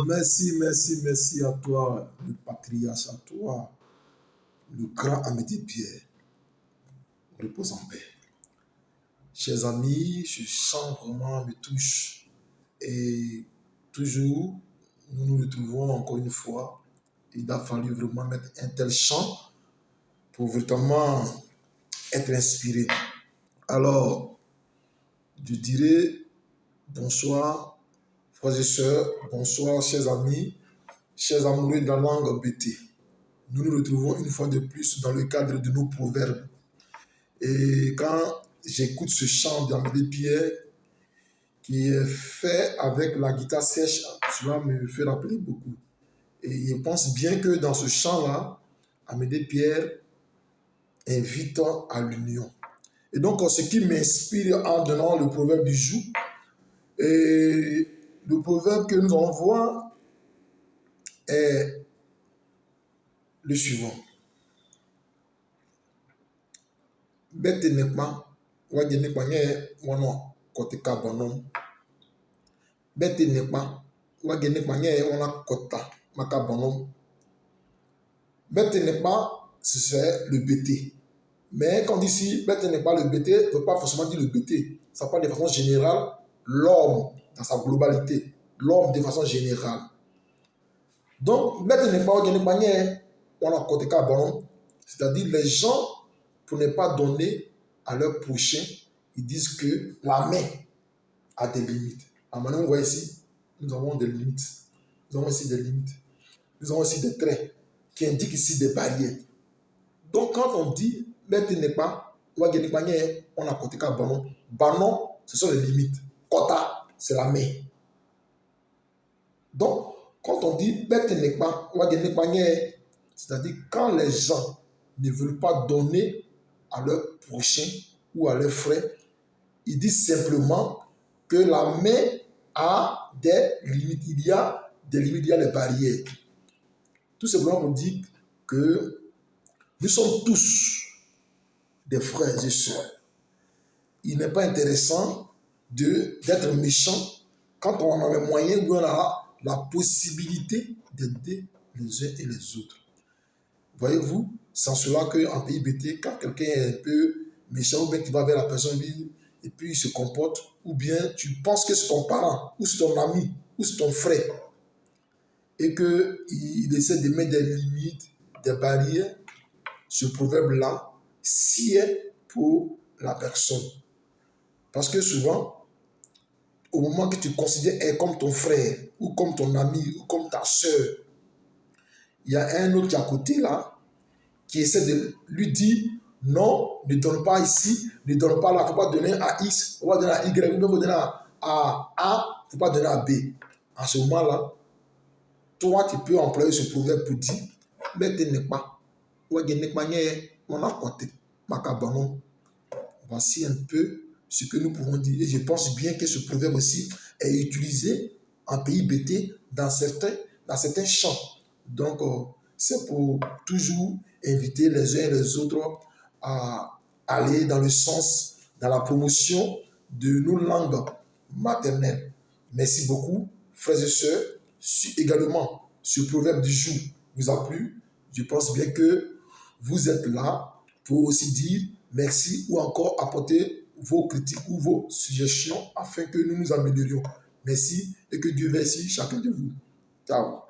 Merci, merci, merci à toi, le patriarche, à toi, le grand Amédée Pierre. Repose en paix. Chers amis, ce chant vraiment me touche. Et toujours, nous nous retrouvons encore une fois. Il a fallu vraiment mettre un tel chant pour vraiment être inspiré. Alors, je dirais bonsoir, frères et sœurs, bonsoir, chers amis, chers amoureux de la langue BT. Nous nous retrouvons une fois de plus dans le cadre de nos proverbes. Et quand j'écoute ce chant d'Amédée Pierre, qui est fait avec la guitare sèche, cela me fait rappeler beaucoup. Et je pense bien que dans ce chant-là, Amédée Pierre invite à l'union. Et donc, ce qui m'inspire en donnant le proverbe du jour, et le proverbe que nous allons voir est le suivant. Bête nekma, wadi nekma nye wano kote kabanom. Bête nekma, wadi nekma nye wana kota makabanom. Bête nekma, c'est le BT. Mais quand on dit ici, bête n'est pas le BT, ne veut pas forcément dire le BT. Ça parle de façon générale, l'homme dans sa globalité. L'homme de façon générale. Donc, bête n'est pas, c'est-à-dire les gens, pour ne pas donner à leur prochain, ils disent que la main a des limites. Alors maintenant, vous voyez ici, nous avons des limites. Nous avons ici des limites. Nous avons ici des traits qui indiquent ici des barrières. Donc, quand on dit bête n'est pas, on a côté banon. Banon, ce sont les limites. Kota, c'est la main. Donc, quand on dit bête n'est pas, c'est-à-dire quand les gens ne veulent pas donner à leur prochain ou à leur frère, ils disent simplement que la main a des limites. Il y a des limites, il y a des barrières. Tout simplement pour dire que nous sommes tous des frères et sœurs. Il n'est pas intéressant d'être méchant quand on a les moyens ou on a la possibilité d'aider les uns et les autres. Voyez-vous, sans cela qu'en pays BT, quand quelqu'un est un peu méchant ou bien qu'il va vers la personne et puis il se comporte, ou bien tu penses que c'est ton parent, ou c'est ton ami, ou c'est ton frère, et qu'il essaie de mettre des limites, des barrières, ce proverbe-là, si est pour la personne. Parce que souvent, au moment que tu considères comme ton frère, ou comme ton ami, ou comme ta soeur, il y a un autre qui est à côté là, qui essaie de lui dire, non, ne donne pas ici, ne donne pas là, il ne faut pas donner à X, il ne faut pas donner à Y, il ne faut pas donner à A, il ne faut pas donner à B. À ce moment-là, toi, tu peux employer ce proverbe pour dire, mais tu n'es pas. Voici un peu ce que nous pouvons dire. Et je pense bien que ce proverbe aussi est utilisé en pays BT dans certains champs. Donc, c'est pour toujours inviter les uns et les autres à aller dans le sens, dans la promotion de nos langues maternelles. Merci beaucoup, frères et sœurs. Si également ce proverbe du jour vous a plu, je pense bien que vous êtes là pour aussi dire merci ou encore apporter vos critiques ou vos suggestions afin que nous nous améliorions. Merci et que Dieu merci chacun de vous. Ciao.